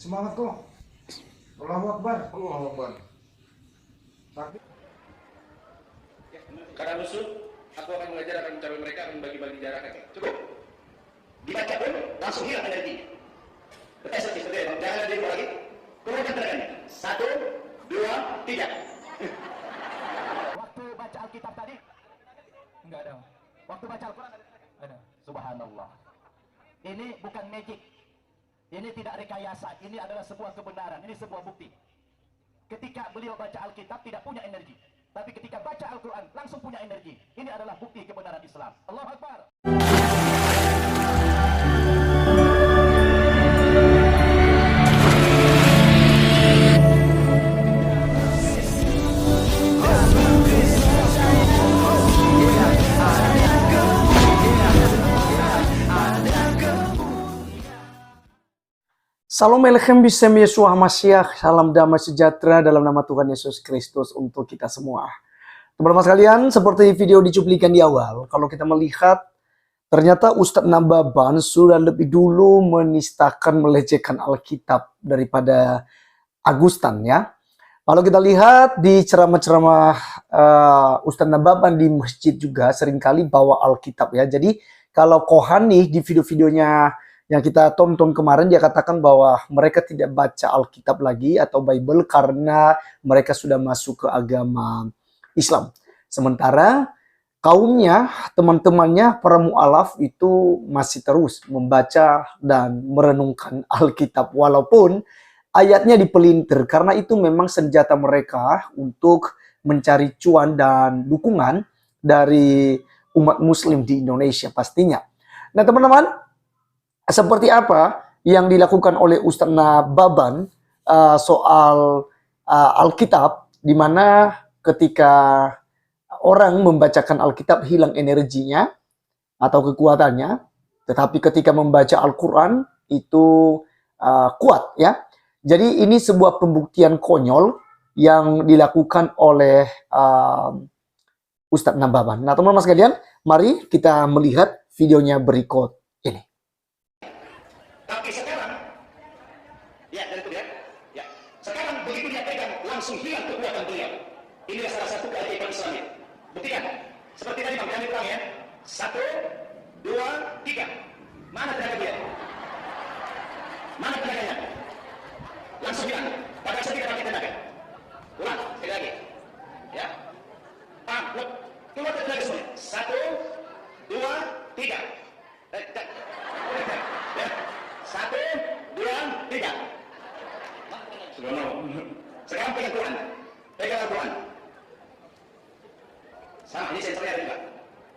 Semangat kok. Allahu Akbar. Allahu Akbar. Takbir. Karena musuh, aku akan mengajar, akan mencapai mereka, akan bagi-bagi jarak. Cukup. Dibaca pun langsung hilang energi. Betul seperti itu. Jangan ada diri lagi. Keluarkan tenaganya. 1, 2, 3. Waktu baca Alkitab tadi enggak ada. Waktu baca Al-Quran ada. Subhanallah. Ini bukan magic. Ini tidak rekayasa. Ini adalah sebuah kebenaran. Ini sebuah bukti. Ketika beliau baca Alkitab tidak punya energi. Tapi ketika baca Al-Quran langsung punya energi. Ini adalah bukti kebenaran Islam. Allahu Akbar. Salam Elechem Bisem Yeshua Mashiach, salam damai sejahtera dalam nama Tuhan Yesus Kristus untuk kita semua. Teman-teman sekalian, seperti video dicuplikan di awal, kalau kita melihat ternyata Ustadz Nababan sudah lebih dulu menistakan, melecehkan Alkitab daripada Agustan ya. Kalau kita lihat di ceramah-ceramah Ustadz Nababan di masjid juga seringkali bawa Alkitab ya. Jadi kalau Kohani di video-videonya yang kita tonton kemarin, dia katakan bahwa mereka tidak baca Alkitab lagi atau Bible karena mereka sudah masuk ke agama Islam. Sementara kaumnya, teman-temannya, para mu'alaf itu masih terus membaca dan merenungkan Alkitab. Walaupun ayatnya dipelintir, karena itu memang senjata mereka untuk mencari cuan dan dukungan dari umat muslim di Indonesia pastinya. Nah teman-teman, seperti apa yang dilakukan oleh Ustadz Nababan soal Alkitab, di mana ketika orang membacakan Alkitab hilang energinya atau kekuatannya, tetapi ketika membaca Al-Quran itu kuat ya. Jadi ini sebuah pembuktian konyol yang dilakukan oleh Ustadz Nababan. Nah teman-teman sekalian, mari kita melihat videonya berikut ini. Tapi sekarang, ya dari itu ya, sekarang begitu dia pegang langsung hilang kekuatan beliau. Inilah salah satu keajaiban Islamnya. Buktikan, seperti tadi Bang, jangan diulang ya. 1, 2, 3. Mana tenaga dia? Mana tenaganya? Langsung hilang. Padahal saya tidak pakai tenaga. Ulang, sekali lagi. Ya. Pam, keluar dari tenaga semuanya. 1, 2, 3. Ya. 1, 2, 3. Sekarang pegang Quran. Pegang Al-Quran. Sama, ini sensornya ada juga.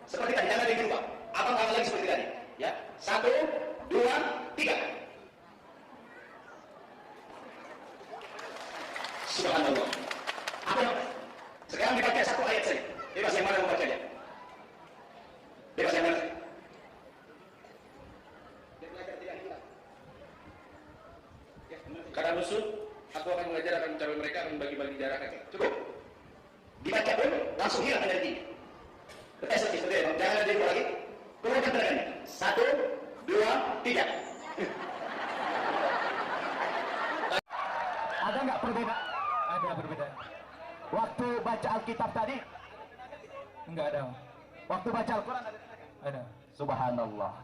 Seperti tadi, jangan ada yang berubah. Abang lagi seperti tadi. Ya. 1, 2, 3. Subhanallah. Apa? Sekarang dibaca satu ayat saja. Bebas yang mana membacanya? Bebas yang mana? Karena musuh, aku akan mengajar, akan mencapai mereka, akan bagi-bagi jarak. Cukup. Dibaca pun langsung hilang energi. Betul seperti itu. Jangan ada diri lagi. Keluarkan tenaganya. 1, 2, 3. Ada nggak perbedaan? Ada perbedaan. Waktu baca Alkitab tadi enggak ada. Waktu baca Al-Quran ada. Subhanallah.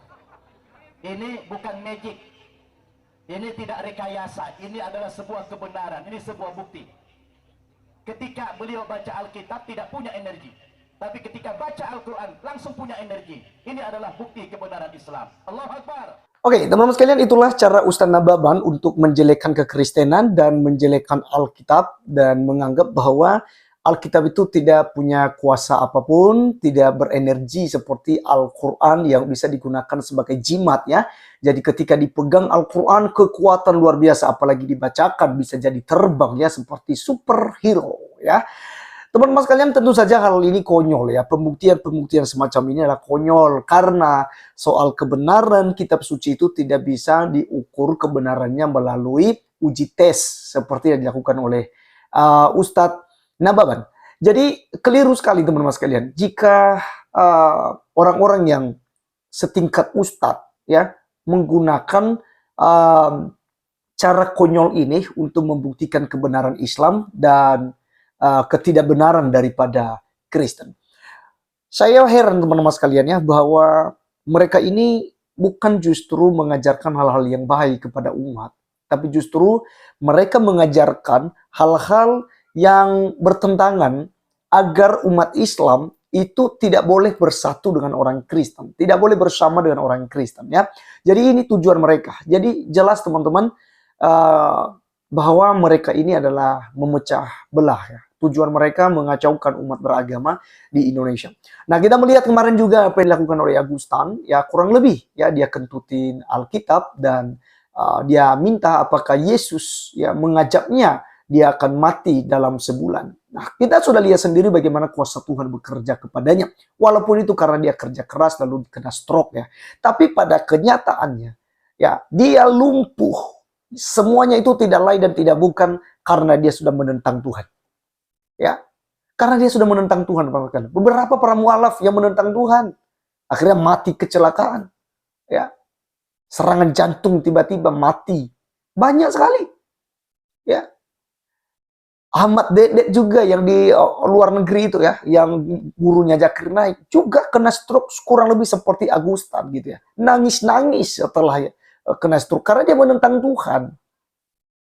Ini bukan magic. Ini tidak rekayasa. Ini adalah sebuah kebenaran. Ini sebuah bukti. Ketika beliau baca Alkitab tidak punya energi. Tapi ketika baca Al-Quran langsung punya energi. Ini adalah bukti kebenaran Islam. Allahu Akbar. Oke, teman-teman sekalian, itulah cara Ustadz Nababan untuk menjelekkan kekristenan dan menjelekkan Alkitab dan menganggap bahwa Alkitab itu tidak punya kuasa apapun, tidak berenergi seperti Al-Quran yang bisa digunakan sebagai jimat ya. Jadi ketika dipegang Al-Quran, kekuatan luar biasa, apalagi dibacakan bisa jadi terbang ya, seperti superhero ya. Teman-teman sekalian, tentu saja hal ini konyol ya. Pembuktian-pembuktian semacam ini adalah konyol karena soal kebenaran kitab suci itu tidak bisa diukur kebenarannya melalui uji tes seperti yang dilakukan oleh Ustadz Nababan. Jadi keliru sekali teman-teman sekalian jika orang-orang yang setingkat Ustadz ya menggunakan cara konyol ini untuk membuktikan kebenaran Islam dan ketidakbenaran daripada Kristen. Saya heran teman-teman sekalian ya, bahwa mereka ini bukan justru mengajarkan hal-hal yang baik kepada umat, tapi justru mereka mengajarkan hal-hal yang bertentangan agar umat Islam itu tidak boleh bersatu dengan orang Kristen, tidak boleh bersama dengan orang Kristen ya. Jadi ini tujuan mereka. Jadi jelas teman-teman bahwa mereka ini adalah memecah belah ya. Tujuan mereka mengacaukan umat beragama di Indonesia. Nah, kita melihat kemarin juga apa yang dilakukan oleh Agustan, ya kurang lebih ya dia kentutin Alkitab dan dia minta apakah Yesus ya mengajaknya dia akan mati dalam sebulan. Nah, kita sudah lihat sendiri bagaimana kuasa Tuhan bekerja kepadanya. Walaupun itu karena dia kerja keras lalu kena stroke ya. Tapi pada kenyataannya ya dia lumpuh. Semuanya itu tidak lain dan tidak bukan karena dia sudah menentang Tuhan. Ya, karena dia sudah menentang Tuhan. Beberapa para mualaf yang menentang Tuhan akhirnya mati kecelakaan. Ya, serangan jantung tiba-tiba mati. Banyak sekali. Ya, Ahmad Dedet juga yang di luar negeri itu ya, yang gurunya Zakir Naik juga kena stroke kurang lebih seperti Agustan gitu ya. Nangis-nangis setelah kena stroke karena dia menentang Tuhan.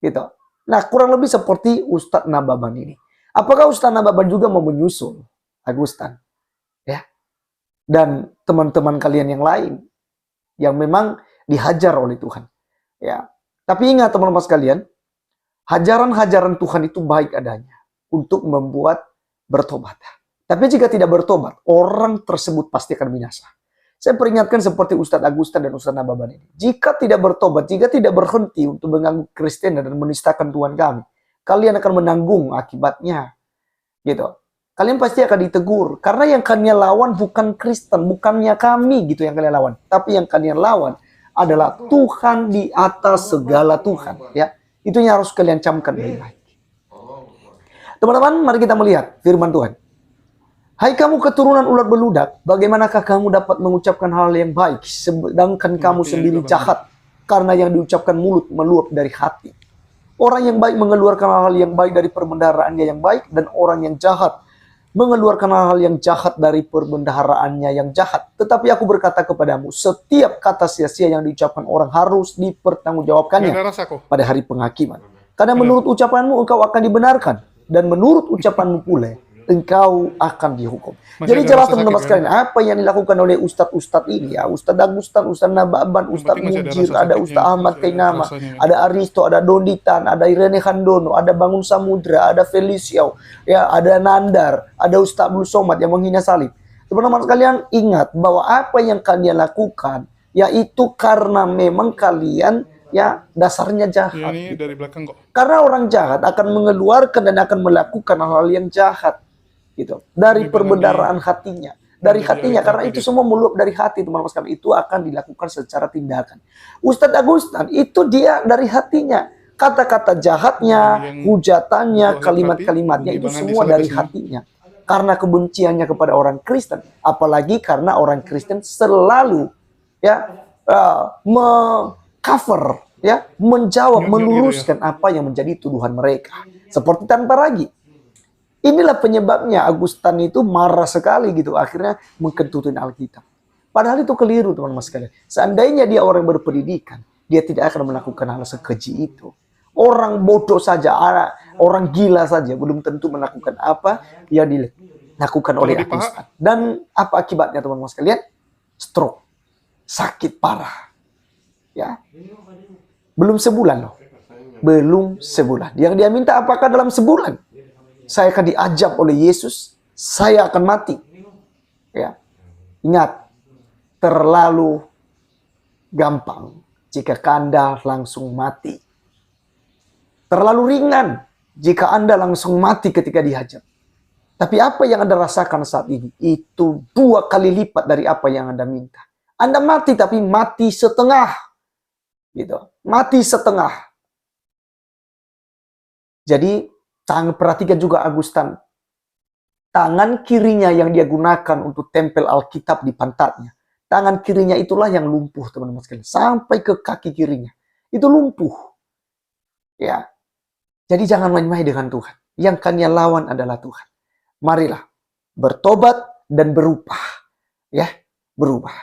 Gitu. Nah, kurang lebih seperti Ustadz Nababan ini. Apakah Ustadz Nababan juga mau menyusul Agustan? Ya. Dan teman-teman kalian yang lain yang memang dihajar oleh Tuhan. Ya. Tapi ingat teman-teman sekalian, hajaran-hajaran Tuhan itu baik adanya untuk membuat bertobat. Tapi jika tidak bertobat, orang tersebut pasti akan binasa. Saya peringatkan seperti Ustadz Agustan dan Ustadz Nababan ini. Jika tidak bertobat, jika tidak berhenti untuk mengganggu Kristen dan menistakan Tuhan kami, kalian akan menanggung akibatnya. Gitu. Kalian pasti akan ditegur. Karena yang kalian lawan bukan Kristen, bukannya kami gitu yang kalian lawan. Tapi yang kalian lawan adalah Tuhan di atas segala Tuhan. Ya, itu yang harus kalian camkan baik-baik. Teman-teman, mari kita melihat firman Tuhan. Hai kamu keturunan ulat beludak, bagaimanakah kamu dapat mengucapkan hal yang baik, sedangkan kamu sendiri jahat, karena yang diucapkan mulut meluap dari hati. Orang yang baik mengeluarkan hal-hal yang baik dari perbendaharaannya yang baik, dan orang yang jahat mengeluarkan hal-hal yang jahat dari perbendaharaannya yang jahat. Tetapi aku berkata kepadamu, setiap kata sia-sia yang diucapkan orang harus dipertanggungjawabkannya pada hari penghakiman. Karena menurut ucapanmu engkau akan dibenarkan, dan menurut ucapanmu pula engkau akan dihukum. Jadi jelas teman-teman sekalian, apa yang dilakukan oleh ustadz-ustadz ini ya, Ustadz Agustan, Ustadz Nababan, Ustadz Mujir, ada Ustadz Ahmad Kainama, ada Aristo, ada Doditan, ada Irene Handono, ada Bangun Samudra, ada Feliciao, ya, ada Nandar, ada Ustadz Abdul Somad yang menghina salib. Teman-teman sekalian, ingat bahwa apa yang kalian lakukan yaitu karena memang kalian ya dasarnya jahat. Ini dari belakang kok. Karena orang jahat akan mengeluarkan dan akan melakukan hal-hal yang jahat. Gitu. Dari perbendaharaan hatinya, dari hatinya, karena itu semua meluap dari hati teman-teman sekalian, itu akan dilakukan secara tindakan. Ustadz Agustan itu dia dari hatinya, kata-kata jahatnya, hujatannya, kalimat-kalimatnya itu semua dari hatinya, karena kebenciannya kepada orang Kristen, apalagi karena orang Kristen selalu ya cover ya, menjawab, meluruskan apa yang menjadi tuduhan mereka, seperti tanpa ragi. Inilah penyebabnya Agustan itu marah sekali gitu. Akhirnya mengkentutin Alkitab. Padahal itu keliru teman-teman sekalian. Seandainya dia orang berpendidikan, dia tidak akan melakukan hal sekeji itu. Orang bodoh saja, orang gila saja belum tentu melakukan apa yang dilakukan oleh Agustan. Dan apa akibatnya teman-teman sekalian? Stroke. Sakit parah. Ya. Belum sebulan loh. Belum sebulan. Yang dia minta apakah dalam sebulan? Saya akan diajab oleh Yesus, saya akan mati. Ya. Ingat, terlalu gampang jika Anda langsung mati. Terlalu ringan jika Anda langsung mati ketika dihajab. Tapi apa yang Anda rasakan saat ini, itu 2 kali lipat dari apa yang Anda minta. Anda mati, tapi mati setengah. Gitu. Mati setengah. Jadi, perhatikan juga Agustan. Tangan kirinya yang dia gunakan untuk tempel Alkitab di pantatnya. Tangan kirinya itulah yang lumpuh teman-teman sekalian. Sampai ke kaki kirinya. Itu lumpuh. Ya. Jadi jangan main-main dengan Tuhan. Yang kalian lawan adalah Tuhan. Marilah bertobat dan berubah. Ya, berubah.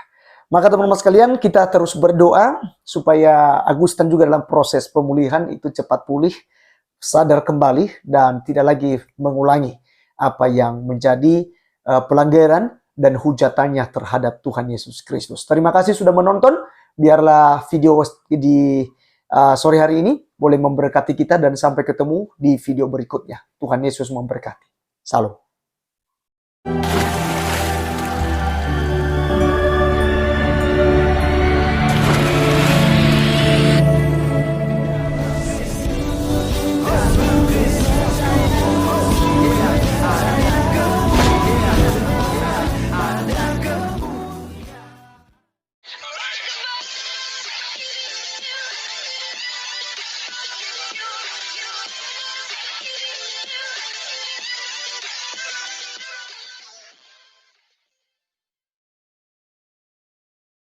Maka teman-teman sekalian, kita terus berdoa supaya Agustan juga dalam proses pemulihan itu cepat pulih, sadar kembali, dan tidak lagi mengulangi apa yang menjadi pelanggaran dan hujatannya terhadap Tuhan Yesus Kristus. Terima kasih sudah menonton. Biarlah video di sore hari ini boleh memberkati kita, dan sampai ketemu di video berikutnya. Tuhan Yesus memberkati. Salam.